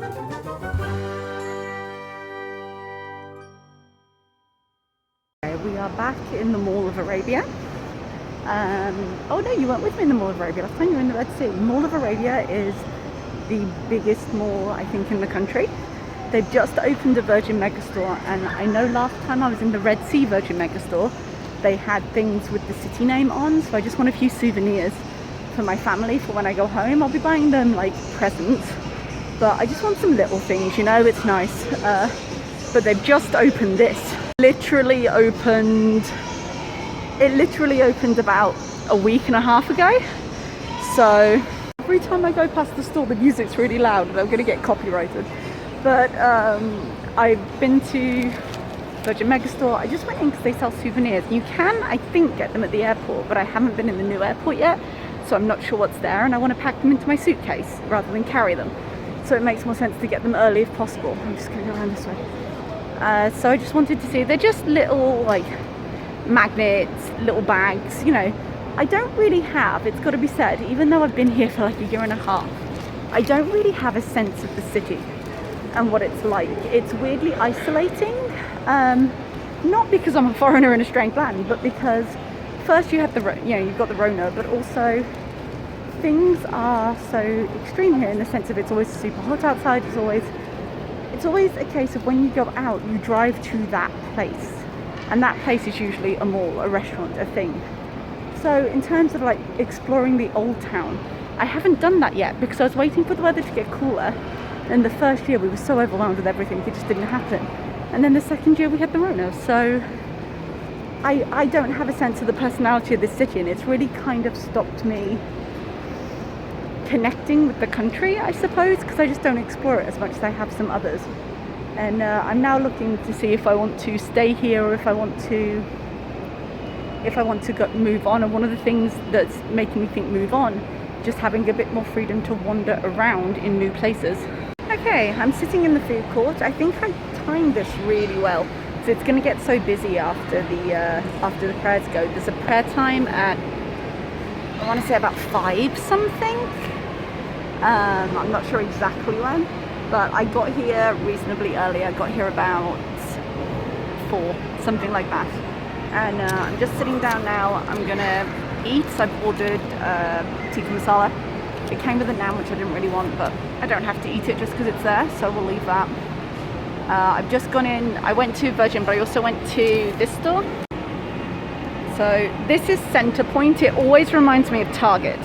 We are back in the Mall of Arabia. Oh no, you weren't with me in the Mall of Arabia. Last time you were in the Red Sea. Mall of Arabia is the biggest mall, I think, in the country. They've just opened a Virgin Megastore, and I know last time I was in the Red Sea Virgin Megastore, they had things with the city name on, so I just want a few souvenirs for my family for when I go home. I'll be buying them like presents, but I just want some little things, you know, it's nice. But they've just opened this. It literally opened about a week and a half ago. So every time I go past the store, the music's really loud and I'm gonna get copyrighted. But I've been to Virgin Megastore. I just went in because they sell souvenirs. You can, I think, get them at the airport, but I haven't been in the new airport yet, so I'm not sure what's there, and I want to pack them into my suitcase rather than carry them. So it makes more sense to get them early if possible. I'm just gonna go around this way. So I just wanted to see, they're just little like magnets, little bags, you know. I don't really have, it's got to be said, even though I've been here for like a year and a half, I don't really have a sense of the city and what it's like. It's weirdly isolating, not because I'm a foreigner in a strange land, but because first you have you've got the Rona, but also things are so extreme here in the sense of it's always super hot outside. It's always a case of when you go out, you drive to that place, and that place is usually a mall, a restaurant, a thing. So in terms of like exploring the old town, I haven't done that yet because I was waiting for the weather to get cooler. And the first year we were so overwhelmed with everything, it just didn't happen. And then the second year we had the Rona, so I don't have a sense of the personality of this city, and it's really kind of stopped me connecting with the country, I suppose, because I just don't explore it as much as I have some others. And I'm now looking to see if I want to stay here or if I want to move on. And one of the things that's making me think move on, just having a bit more freedom to wander around in new places. Okay, I'm sitting in the food court. I think I timed this really well, so it's going to get so busy after the prayers go. There's a prayer time at, I want to say about 5 something. I'm not sure exactly when, but I got here reasonably early. I got here about 4, something like that. And I'm just sitting down now. I'm gonna eat. I've ordered tikka masala. It came with a naan, which I didn't really want, but I don't have to eat it just because it's there, so we'll leave that. I've just gone in. I went to Virgin, but I also went to this store. So this is Center Point. It always reminds me of Target.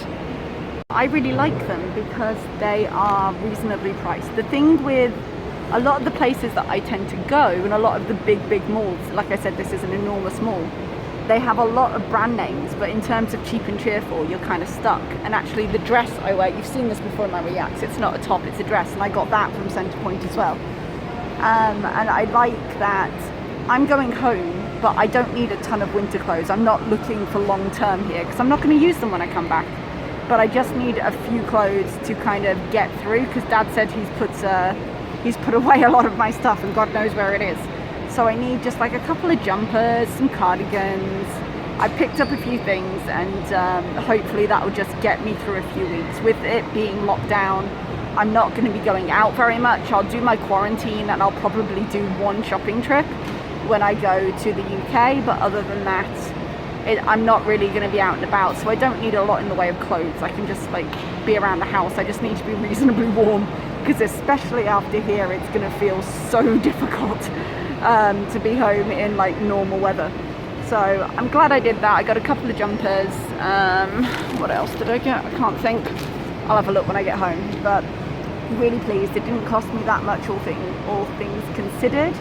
I really like them because they are reasonably priced. The thing with a lot of the places that I tend to go, and a lot of the big malls, like I said, this is an enormous mall, they have a lot of brand names, but in terms of cheap and cheerful, you're kind of stuck. And actually the dress I wear, you've seen this before in my reacts, it's not a top, it's a dress, and I got that from Center Point as well. And I like that I'm going home, but I don't need a ton of winter clothes. I'm not looking for long term here, because I'm not going to use them when I come back. But I just need a few clothes to kind of get through, because Dad said he's put away a lot of my stuff and God knows where it is. So I need just like a couple of jumpers, some cardigans. I picked up a few things, and hopefully that will just get me through a few weeks. With it being locked down, I'm not going to be going out very much. I'll do my quarantine, and I'll probably do one shopping trip when I go to the UK, but other than that, I'm not really going to be out and about, so I don't need a lot in the way of clothes. I can just like be around the house. I just need to be reasonably warm, because especially after here, it's going to feel so difficult to be home in like normal weather. So I'm glad I did that. I got a couple of jumpers. What else did I get? I can't think. I'll have a look when I get home, but really pleased. It didn't cost me that much, all things considered,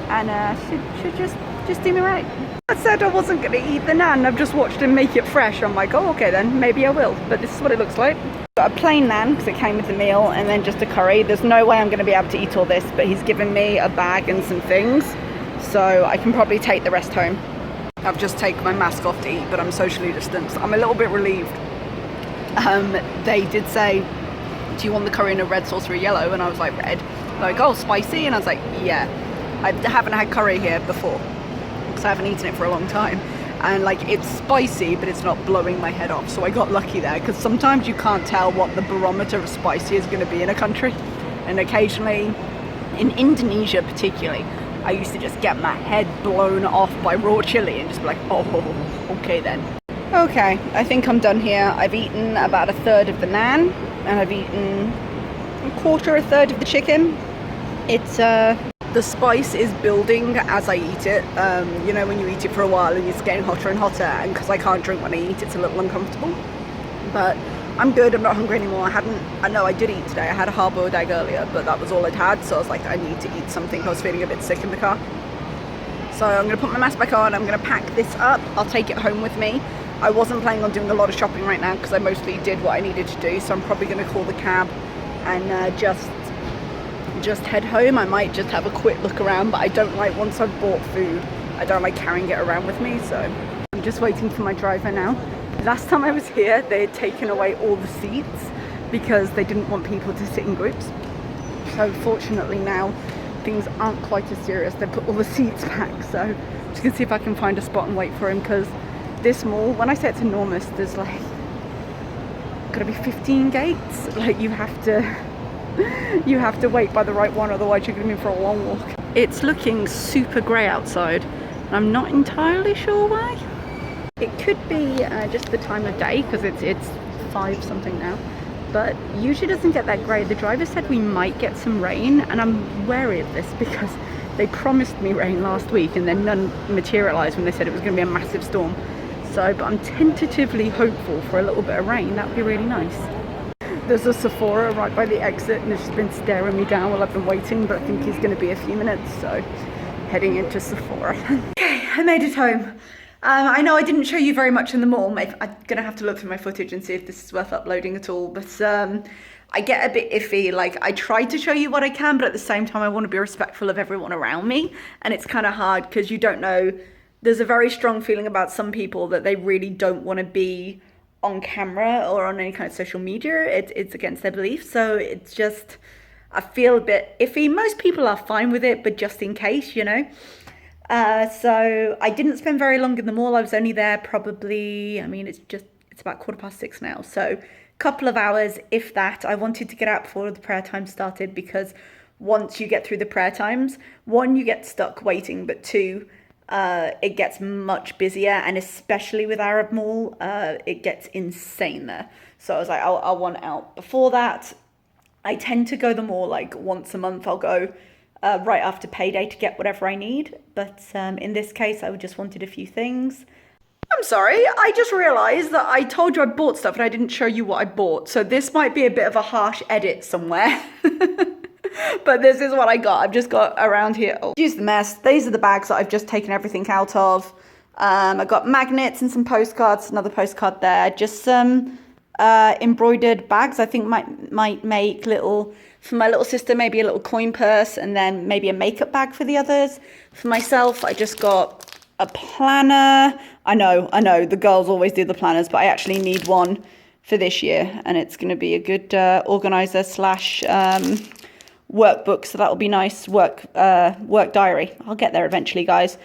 and should just do me right. I said I wasn't going to eat the naan. I've just watched him make it fresh. I'm like, oh, okay then, maybe I will. But this is what it looks like. Got a plain naan because it came with the meal, and then just a curry. There's no way I'm going to be able to eat all this, but he's given me a bag and some things, so I can probably take the rest home. I've just taken my mask off to eat, but I'm socially distanced. I'm a little bit relieved. They did say, do you want the curry in a red sauce or a yellow? And I was like, red. Like, oh, spicy? And I was like, yeah. I haven't had curry here before, because I haven't eaten it for a long time, and like it's spicy, but it's not blowing my head off, so I got lucky there, because sometimes you can't tell what the barometer of spicy is going to be in a country. And occasionally, in Indonesia particularly, I used to just get my head blown off by raw chili and just be like, oh, okay then. Okay, I think I'm done here. I've eaten about a third of the naan, and I've eaten a third of the chicken. It's the spice is building as I eat it. You know, when you eat it for a while and it's getting hotter and hotter, and because I can't drink when I eat, it's a little uncomfortable. But I'm good, I'm not hungry anymore. I know I did eat today. I had a hard-boiled egg earlier, but that was all I'd had, so I was like, I need to eat something. I was feeling a bit sick in the car. So I'm going to put my mask back on, I'm going to pack this up, I'll take it home with me. I wasn't planning on doing a lot of shopping right now because I mostly did what I needed to do, so I'm probably going to call the cab and just head home. I might just have a quick look around, but I don't like, once I've bought food, I don't like carrying it around with me, so I'm just waiting for my driver now. Last time I was here, they had taken away all the seats because they didn't want people to sit in groups. So fortunately now, things aren't quite as serious. They put all the seats back, so I'm just gonna see if I can find a spot and wait for him, because this mall, when I say it's enormous, there's like, gotta be 15 gates. Like you have to wait by the right one, otherwise you're gonna be in for a long walk. It's looking super grey outside, and I'm not entirely sure why. It could be just the time of day, because it's 5 something now, but usually doesn't get that grey. The driver said we might get some rain, and I'm wary of this because they promised me rain last week and then none materialised when they said it was going to be a massive storm. So, but I'm tentatively hopeful for a little bit of rain. That would be really nice. There's a Sephora right by the exit, and it's just been staring me down while I've been waiting, but I think he's going to be a few minutes, so heading into Sephora. Okay, I made it home. I know I didn't show you very much in the mall. I'm gonna have to look through my footage and see if this is worth uploading at all, but I get a bit iffy. Like, I try to show you what I can, but at the same time I want to be respectful of everyone around me, and it's kind of hard because you don't know. There's a very strong feeling about some people that they really don't want to be on camera or on any kind of social media. It's against their beliefs, so it's just, I feel a bit iffy. Most people are fine with it, but just in case, you know. So I didn't spend very long in the mall. I was only there probably, I mean, it's about 6:15 now. So a couple of hours, if that. I wanted to get out before the prayer time started, because once you get through the prayer times, 1, you get stuck waiting, but 2, it gets much busier, and especially with Arab Mall, it gets insane there. So I was like, I want out before that. I tend to go the mall like once a month. I'll go right after payday to get whatever I need, but in this case I just wanted a few things. I'm sorry, I just realised that I told you I bought stuff and I didn't show you what I bought, so this might be a bit of a harsh edit somewhere. But this is what I got. I've just got around here, oh, excuse the mess, these are the bags that I've just taken everything out of. I got magnets and some postcards, another postcard there, just some embroidered bags. I think might make little, for my little sister, maybe a little coin purse, and then maybe a makeup bag for the others. For myself, I just got a planner. I know, the girls always do the planners, but I actually need one for this year, and it's going to be a good organizer slash workbook, so that'll be nice. Work diary. I'll get there eventually, guys.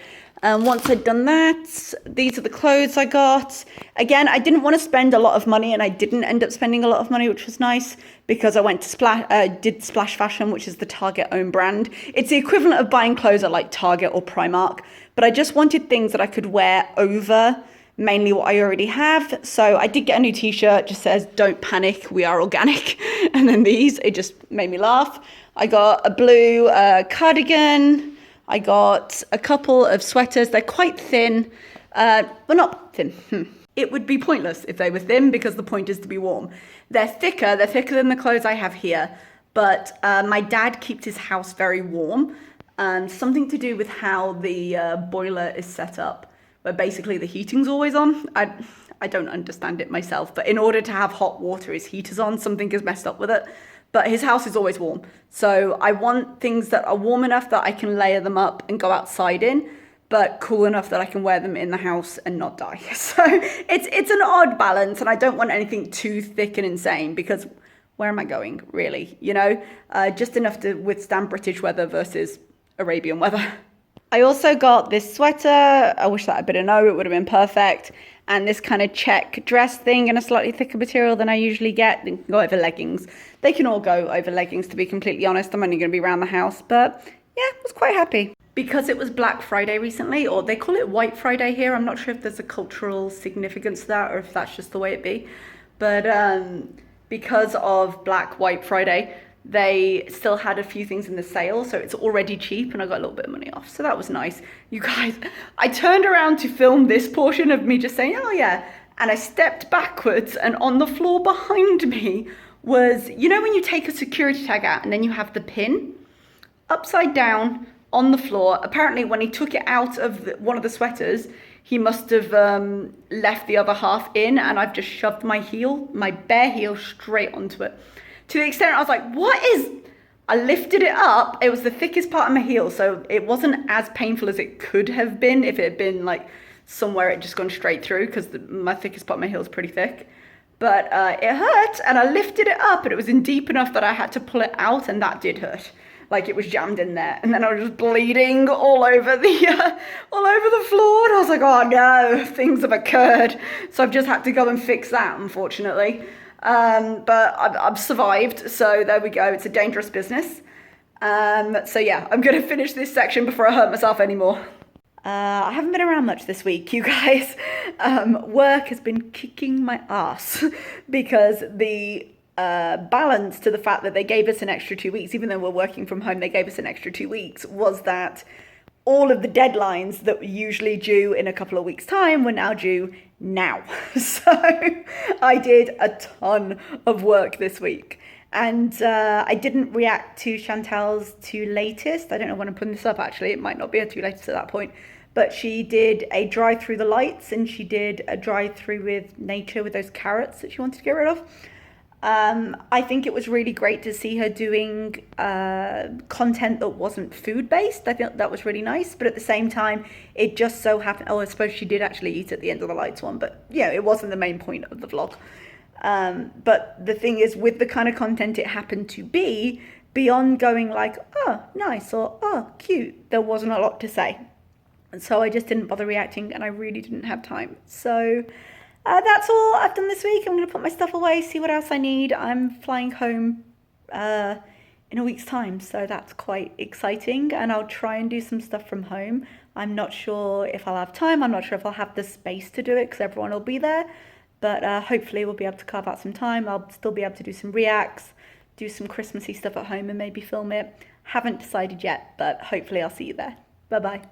Once I'd done that, these are the clothes I got. Again, I didn't want to spend a lot of money, and I didn't end up spending a lot of money, which was nice, because I went to did Splash Fashion, which is the Target own brand. It's the equivalent of buying clothes at like Target or Primark, but I just wanted things that I could wear over mainly what I already have. So I did get a new t-shirt, just says, "Don't panic, we are organic." And then these, it just made me laugh. I got a blue cardigan. I got a couple of sweaters. They're quite thin. Well, not thin. It would be pointless if they were thin, because the point is to be warm. They're thicker than the clothes I have here. But my dad keeps his house very warm. Something to do with how the boiler is set up, where basically the heating's always on. I don't understand it myself, but in order to have hot water, his heater's on. Something is messed up with it. But his house is always warm. So I want things that are warm enough that I can layer them up and go outside in, but cool enough that I can wear them in the house and not die. So it's an odd balance, and I don't want anything too thick and insane, because where am I going, really? You know, just enough to withstand British weather versus Arabian weather. I also got this sweater. I wish that had been a no, it would have been perfect. and this kind of check dress thing in a slightly thicker material than I usually get. They can go over leggings. They can all go over leggings, to be completely honest. I'm only going to be around the house, but yeah, I was quite happy. Because it was Black Friday recently, or they call it White Friday here. I'm not sure if there's a cultural significance to that or if that's just the way it be. But because of Black White Friday, they still had a few things in the sale, so it's already cheap and I got a little bit of money off, so that was nice. You guys, I turned around to film this portion of me just saying, oh yeah, and I stepped backwards, and on the floor behind me was, you know when you take a security tag out and then you have the pin? Upside down on the floor. Apparently when he took it out of one of the sweaters, he must have left the other half in, and I've just shoved my heel, my bare heel, straight onto it. To the extent I was like, what is... I lifted it up. It was the thickest part of my heel, so it wasn't as painful as it could have been if it had been like somewhere it just gone straight through, because my thickest part of my heel is pretty thick. But it hurt, and I lifted it up, and it was in deep enough that I had to pull it out, and that did hurt. Like it was jammed in there, and then I was just bleeding all over the floor, and I was like, oh no, things have occurred. So I've just had to go and fix that, unfortunately. But I've survived, so there we go. It's a dangerous business. So yeah, I'm going to finish this section before I hurt myself anymore. I haven't been around much this week, you guys. Work has been kicking my ass because the balance to the fact that they gave us an extra 2 weeks, even though we're working from home, they gave us an extra 2 weeks, was that all of the deadlines that were usually due in a couple of weeks' time were now due now. So I did a ton of work this week, and I didn't react to Chantal's too latest. I don't know when I'm putting this up, actually. It might not be a too latest at that point, but she did a drive through the lights, and she did a drive through with nature with those carrots that she wanted to get rid of. I think it was really great to see her doing content that wasn't food-based. I think that was really nice, but at the same time, it just so happened... Oh, I suppose she did actually eat at the end of the lights one, but yeah, it wasn't the main point of the vlog. But the thing is, with the kind of content it happened to be, beyond going like, oh, nice, or oh, cute, there wasn't a lot to say. And so I just didn't bother reacting, and I really didn't have time. So... that's all I've done this week. I'm going to put my stuff away, see what else I need. I'm flying home in a week's time, so that's quite exciting, and I'll try and do some stuff from home. I'm not sure if I'll have time. I'm not sure if I'll have the space to do it because everyone will be there, but hopefully we'll be able to carve out some time. I'll still be able to do some reacts, do some Christmassy stuff at home, and maybe film it. Haven't decided yet, but hopefully I'll see you there. Bye-bye.